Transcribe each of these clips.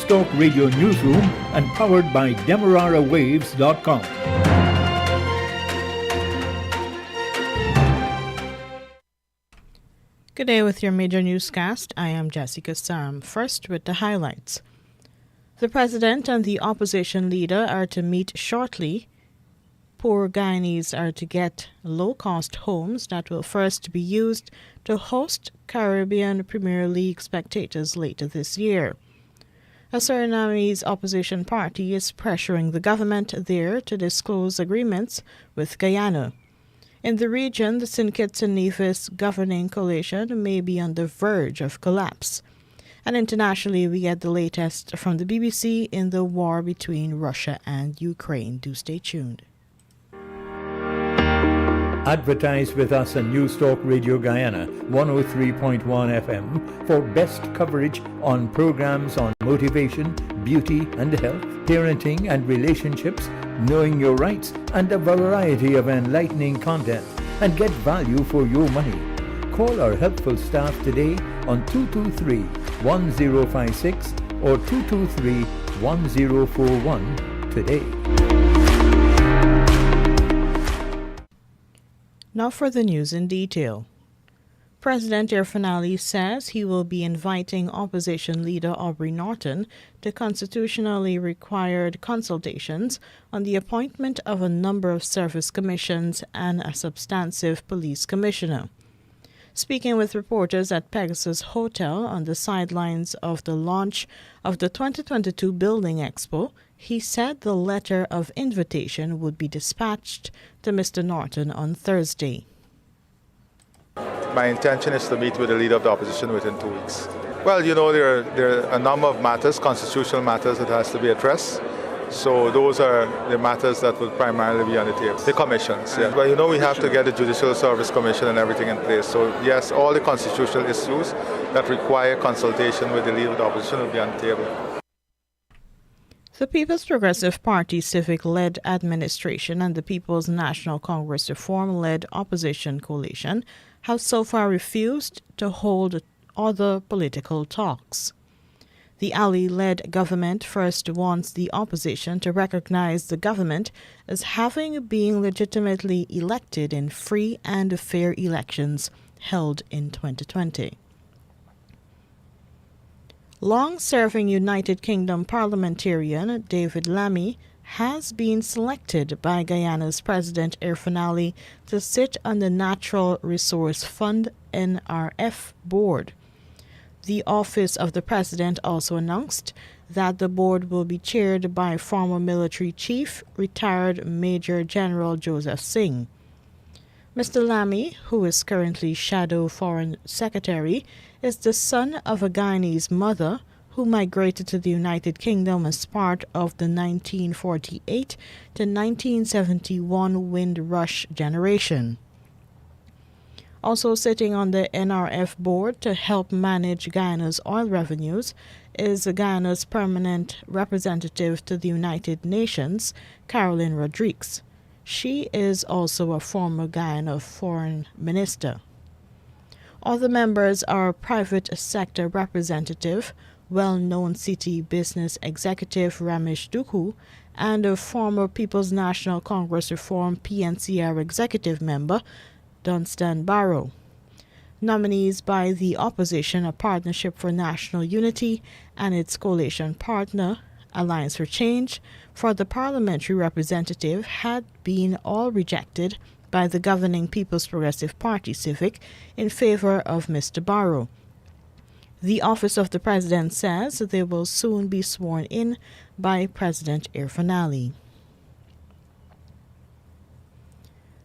Talk Radio Newsroom and powered by DemeraraWaves.com. Good day with your major newscast. I am Jessica Sam. First with the highlights. The president and the opposition leader are to meet shortly. Poor Guyanese are to get low-cost homes that will first be used to host Caribbean Premier League spectators later this year. A Surinamese opposition party is pressuring the government there to disclose agreements with Guyana. In the region, the St. Kitts and Nevis governing coalition may be on the verge of collapse. And internationally, we get the latest from the BBC in the war between Russia and Ukraine. Do stay tuned. Advertise with us on News Talk Radio Guyana 103.1 FM for best coverage on programs on motivation, beauty and health, parenting and relationships, knowing your rights, and a variety of enlightening content, and get value for your money. Call our helpful staff today on 223-1056 or 223-1041 today. Now for the news in detail. President Irfanali says he will be inviting opposition leader Aubrey Norton to constitutionally required consultations on the appointment of a number of service commissions and a substantive police commissioner. Speaking with reporters at Pegasus Hotel on the sidelines of the launch of the 2022 Building Expo, he said the letter of invitation would be dispatched to Mr. Norton on Thursday. My intention is to meet with the leader of the opposition within 2 weeks. Well, there are a number of matters, constitutional matters that has to be addressed. So those are the matters that will primarily be on the table. The commissions, yes. But we have to get the Judicial Service Commission and everything in place. So yes, all the constitutional issues that require consultation with the leader of the opposition will be on the table. The People's Progressive Party Civic-led administration and the People's National Congress Reform-led opposition coalition have so far refused to hold other political talks. The Ali-led government first wants the opposition to recognize the government as having been legitimately elected in free and fair elections held in 2020. Long-serving United Kingdom parliamentarian David Lammy has been selected by Guyana's President Irfanali to sit on the Natural Resource Fund NRF board. The office of the president also announced that the board will be chaired by former military chief, retired Major General Joseph Singh. Mr. Lammy, who is currently Shadow Foreign Secretary, is the son of a Guyanese mother who migrated to the United Kingdom as part of the 1948 to 1971 Windrush generation. Also sitting on the NRF board to help manage Guyana's oil revenues is Guyana's permanent representative to the United Nations, Caroline Rodrigues. She is also a former Guyana foreign minister. Other members are private sector representative, well-known city business executive Ramesh Dukhu, and a former People's National Congress Reform PNCR executive member, Dunstan Barrow. Nominees by the opposition, a Partnership for National Unity, and its coalition partner, Alliance for Change, for the parliamentary representative had been all rejected by the governing People's Progressive Party Civic in favor of Mr. Barrow. The office of the president says they will soon be sworn in by President Irfanali.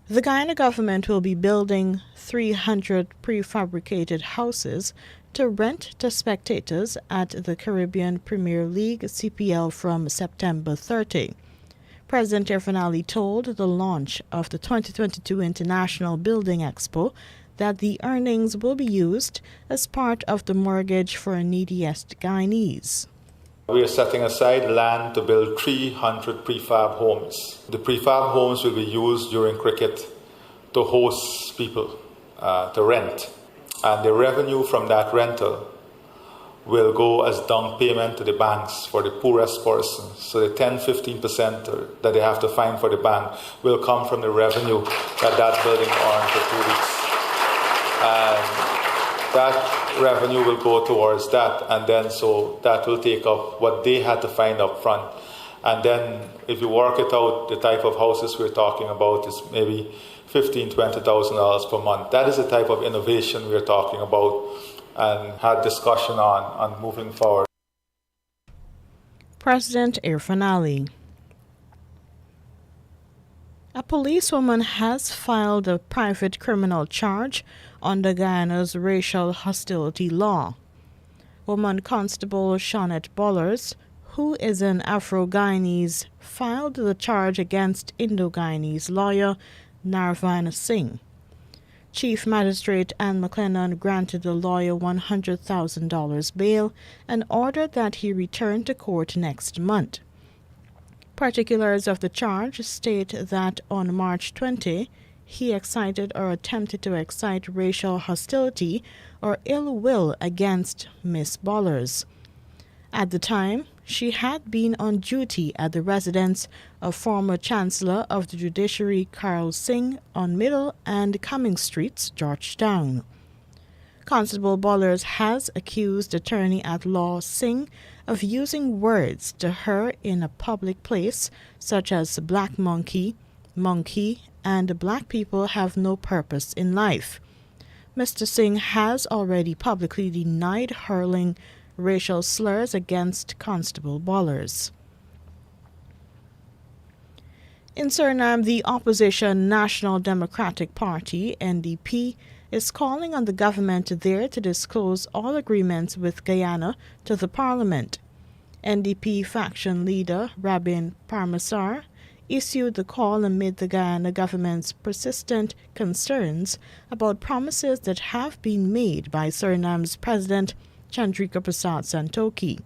The Guyana government will be building 300 prefabricated houses to rent to spectators at the Caribbean Premier League CPL from September 30. President Irfanali told the launch of the 2022 International Building Expo that the earnings will be used as part of the mortgage for neediest Guyanese. We are setting aside land to build 300 prefab homes. The prefab homes will be used during cricket to host people, to rent. And the revenue from that rental will go as down payment to the banks for the poorest persons. So the 10-15% that they have to find for the bank will come from the revenue that building earned for 2 weeks. And that revenue will go towards that, and then so that will take up what they had to find up front. And then if you work it out, the type of houses we're talking about is maybe $15,000, $20,000 per month. That is the type of innovation we're talking about and had discussion on moving forward. President Irfan Ali. A policewoman has filed a private criminal charge under Guyana's racial hostility law. Woman Constable Shawnette Bollers, who is an Afro-Guyanese, filed the charge against Indo-Guyanese lawyer Narvan Singh. Chief Magistrate Anne McLennan granted the lawyer $100,000 bail and ordered that he return to court next month. Particulars of the charge state that on March 20, he excited or attempted to excite racial hostility or ill will against Miss Bollers. At the time, she had been on duty at the residence of former Chancellor of the Judiciary Carl Singh on Middle and Cummings Streets, Georgetown. Constable Bollers has accused attorney-at-law Singh of using words to her in a public place such as black monkey, and black people have no purpose in life. Mr. Singh has already publicly denied hurling racial slurs against Constable Bollers. In Suriname, the opposition National Democratic Party, NDP, is calling on the government there to disclose all agreements with Guyana to the parliament. NDP faction leader Rabin Parmasar issued the call amid the Guyana government's persistent concerns about promises that have been made by Suriname's President Chandrika Prasad Santokhi.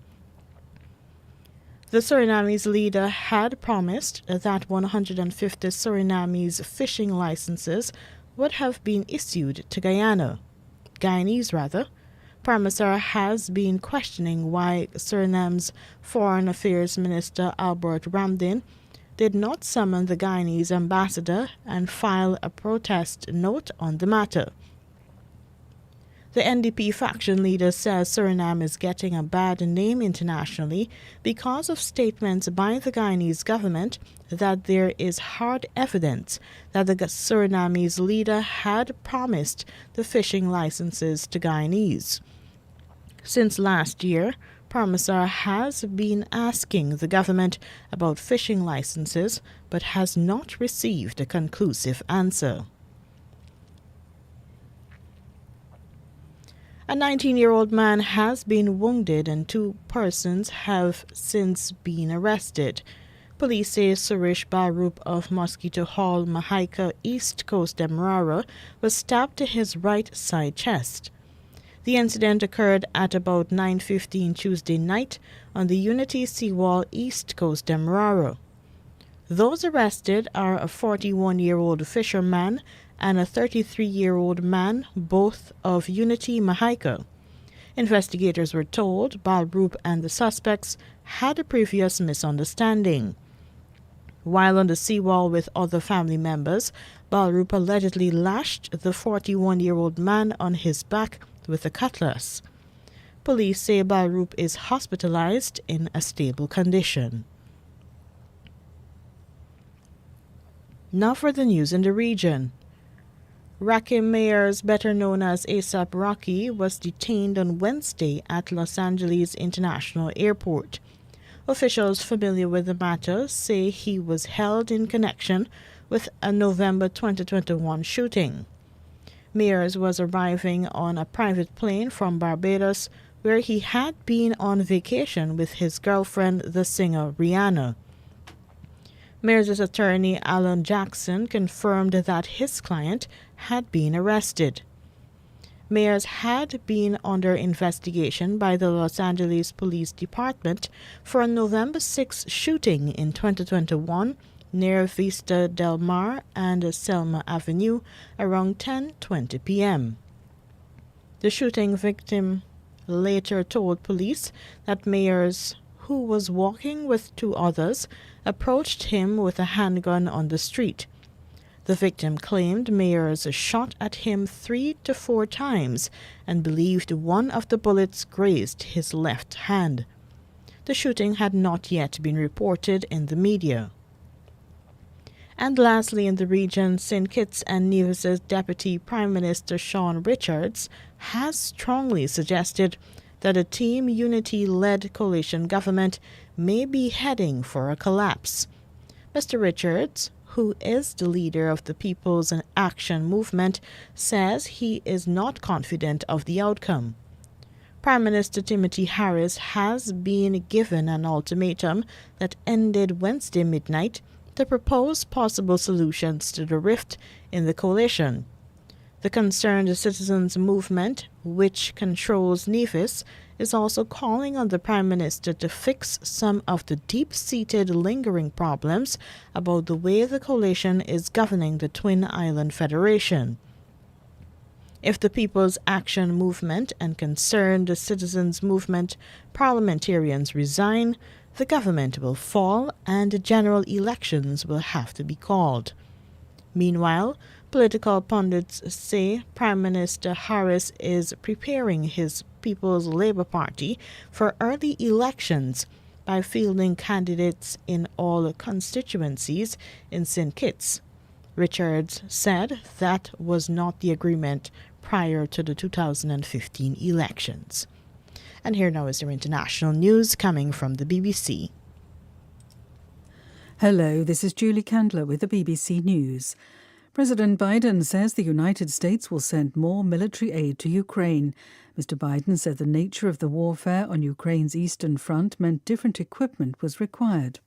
The Surinamese leader had promised that 150 Surinamese fishing licenses would have been issued to Guyanese. Parmasar has been questioning why Suriname's Foreign Affairs Minister Albert Ramdin did not summon the Guyanese ambassador and file a protest note on the matter. The NDP faction leader says Suriname is getting a bad name internationally because of statements by the Guyanese government that there is hard evidence that the Surinamese leader had promised the fishing licenses to Guyanese. Since last year, Parmasar has been asking the government about fishing licenses but has not received a conclusive answer. A 19-year-old man has been wounded and 2 persons have since been arrested. Police say Suresh Barup of Mosquito Hall, Mahaika, East Coast Demerara, was stabbed to his right side chest. The incident occurred at about 9:15 Tuesday night on the Unity Seawall, East Coast Demerara. Those arrested are a 41-year-old fisherman and a 33-year-old man, both of Unity, Mahaika. Investigators were told Balrup and the suspects had a previous misunderstanding. While on the seawall with other family members, Balrup allegedly lashed the 41-year-old man on his back with a cutlass. Police say Balrup is hospitalized in a stable condition. Now for the news in the region. Rakim Mayers, better known as ASAP Rocky, was detained on Wednesday at Los Angeles International Airport. Officials familiar with the matter say he was held in connection with a November 2021 shooting. Mayers was arriving on a private plane from Barbados, where he had been on vacation with his girlfriend, the singer Rihanna. Mayers' attorney Alan Jackson confirmed that his client had been arrested. Mayers had been under investigation by the Los Angeles Police Department for a November 6 shooting in 2021 near Vista Del Mar and Selma Avenue around 10:20 p.m. The shooting victim later told police that Mayers, who was walking with two others, approached him with a handgun on the street. The victim claimed Mayers shot at him 3 to 4 times and believed one of the bullets grazed his left hand. The shooting had not yet been reported in the media. And lastly, in the region, St. Kitts and Nevis's Deputy Prime Minister Sean Richards has strongly suggested that a Team Unity-led coalition government may be heading for a collapse. Mr. Richards, who is the leader of the People's Action Movement, says he is not confident of the outcome. Prime Minister Timothy Harris has been given an ultimatum that ended Wednesday midnight to propose possible solutions to the rift in the coalition. The Concerned Citizens Movement, which controls Nevis, is also calling on the Prime Minister to fix some of the deep-seated lingering problems about the way the coalition is governing the Twin Island Federation. If the People's Action Movement and Concerned Citizens Movement parliamentarians resign, the government will fall and general elections will have to be called. Meanwhile, political pundits say Prime Minister Harris is preparing his People's Labour Party for early elections by fielding candidates in all constituencies in St. Kitts. Richards said that was not the agreement prior to the 2015 elections. And here now is your international news coming from the BBC. Hello, this is Julie Candler with the BBC News. President Biden says the United States will send more military aid to Ukraine. Mr. Biden said the nature of the warfare on Ukraine's eastern front meant different equipment was required.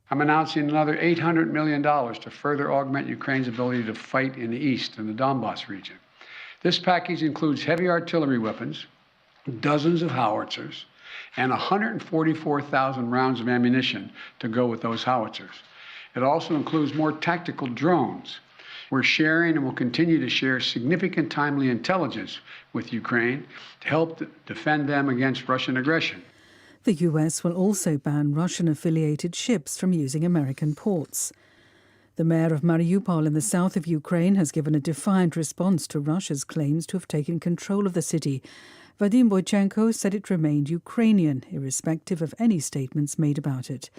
I'm announcing another $800 million to further augment Ukraine's ability to fight in the east, in the Donbas region. This package includes heavy artillery weapons, dozens of howitzers, and 144,000 rounds of ammunition to go with those howitzers. It also includes more tactical drones. We're sharing and will continue to share significant timely intelligence with Ukraine to help defend them against Russian aggression. The US will also ban Russian-affiliated ships from using American ports. The mayor of Mariupol in the south of Ukraine has given a defiant response to Russia's claims to have taken control of the city. Vadim Boychenko said it remained Ukrainian, irrespective of any statements made about it.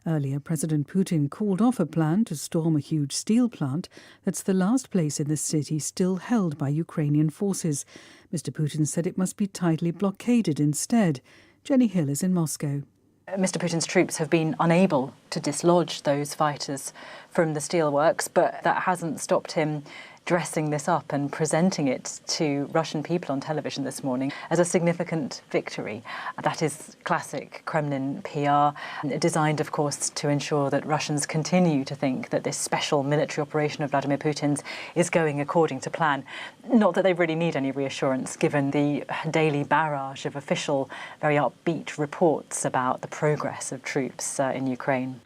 Earlier, President Putin called off a plan to storm a huge steel plant that's the last place in the city still held by Ukrainian forces. Mr. Putin said it must be tightly blockaded instead. Jenny Hill is in Moscow. Mr. Putin's troops have been unable to dislodge those fighters from the steelworks, but that hasn't stopped him dressing this up and presenting it to Russian people on television this morning as a significant victory. That is classic Kremlin PR, designed, of course, to ensure that Russians continue to think that this special military operation of Vladimir Putin's is going according to plan. Not that they really need any reassurance, given the daily barrage of official, very upbeat reports about the progress of troops in Ukraine.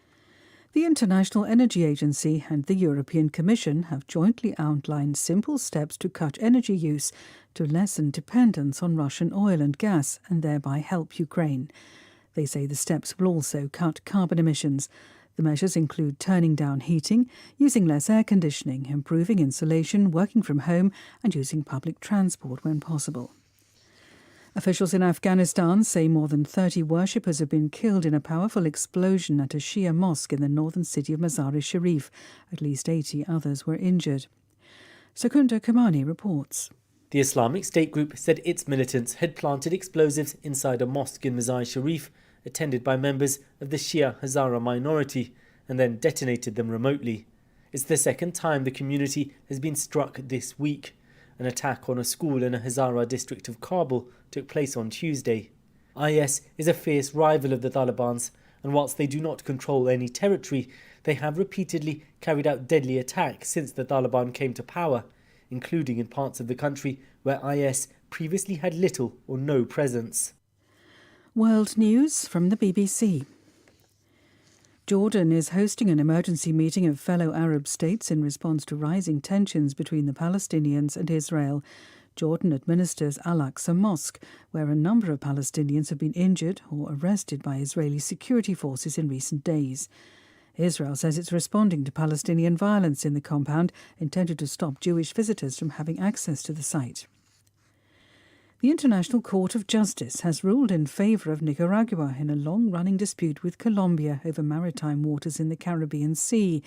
The International Energy Agency and the European Commission have jointly outlined simple steps to cut energy use to lessen dependence on Russian oil and gas and thereby help Ukraine. They say the steps will also cut carbon emissions. The measures include turning down heating, using less air conditioning, improving insulation, working from home and using public transport when possible. Officials in Afghanistan say more than 30 worshippers have been killed in a powerful explosion at a Shia mosque in the northern city of Mazar-e-Sharif. At least 80 others were injured. Secunda Kamani reports. The Islamic State group said its militants had planted explosives inside a mosque in Mazar-e-Sharif, attended by members of the Shia Hazara minority, and then detonated them remotely. It's the second time the community has been struck this week. An attack on a school in a Hazara district of Kabul took place on Tuesday. IS is a fierce rival of the Taliban's, and whilst they do not control any territory, they have repeatedly carried out deadly attacks since the Taliban came to power, including in parts of the country where IS previously had little or no presence. World News from the BBC. Jordan is hosting an emergency meeting of fellow Arab states in response to rising tensions between the Palestinians and Israel. Jordan administers Al-Aqsa Mosque, where a number of Palestinians have been injured or arrested by Israeli security forces in recent days. Israel says it's responding to Palestinian violence in the compound, intended to stop Jewish visitors from having access to the site. The International Court of Justice has ruled in favour of Nicaragua in a long-running dispute with Colombia over maritime waters in the Caribbean Sea.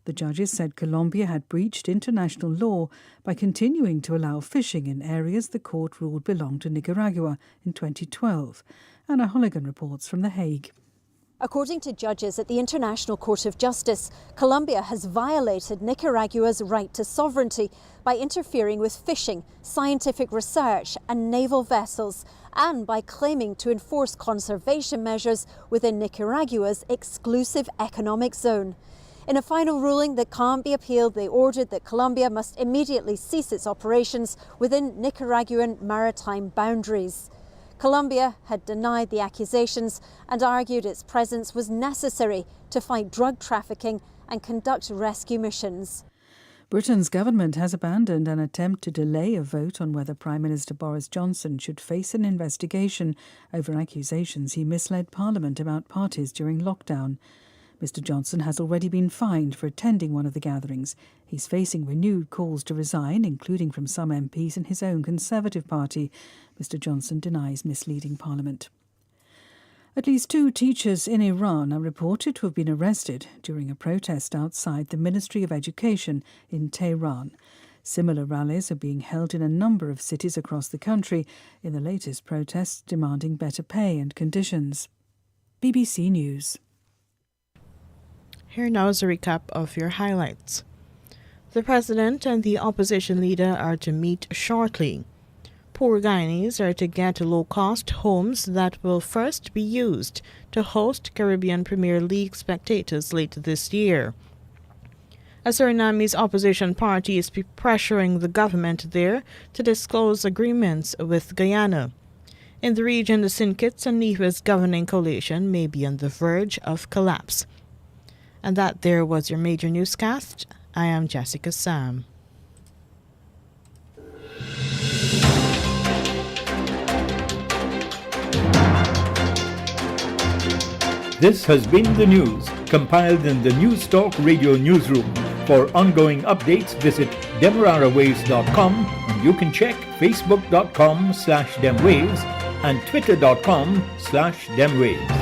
The judges said Colombia had breached international law by continuing to allow fishing in areas the court ruled belonged to Nicaragua in 2012. Anna Holligan reports from The Hague. According to judges at the International Court of Justice, Colombia has violated Nicaragua's right to sovereignty by interfering with fishing, scientific research and naval vessels, and by claiming to enforce conservation measures within Nicaragua's exclusive economic zone. In a final ruling that can't be appealed, they ordered that Colombia must immediately cease its operations within Nicaraguan maritime boundaries. Colombia had denied the accusations and argued its presence was necessary to fight drug trafficking and conduct rescue missions. Britain's government has abandoned an attempt to delay a vote on whether Prime Minister Boris Johnson should face an investigation over accusations he misled Parliament about parties during lockdown. Mr Johnson has already been fined for attending one of the gatherings. He's facing renewed calls to resign, including from some MPs in his own Conservative Party. Mr Johnson denies misleading Parliament. At least 2 teachers in Iran are reported to have been arrested during a protest outside the Ministry of Education in Tehran. Similar rallies are being held in a number of cities across the country in the latest protests demanding better pay and conditions. BBC News. Here now is a recap of your highlights. The President and the opposition leader are to meet shortly. Poor Guyanese are to get low-cost homes that will first be used to host Caribbean Premier League spectators later this year. A Surinamese opposition party is pressuring the government there to disclose agreements with Guyana. In the region, the St. Kitts and Nevis governing coalition may be on the verge of collapse. And that there was your major newscast. I am Jessica Sam. This has been the news, compiled in the News Talk Radio newsroom. For ongoing updates, visit demerarawaves.com, and you can check facebook.com/demwaves and twitter.com/demwaves.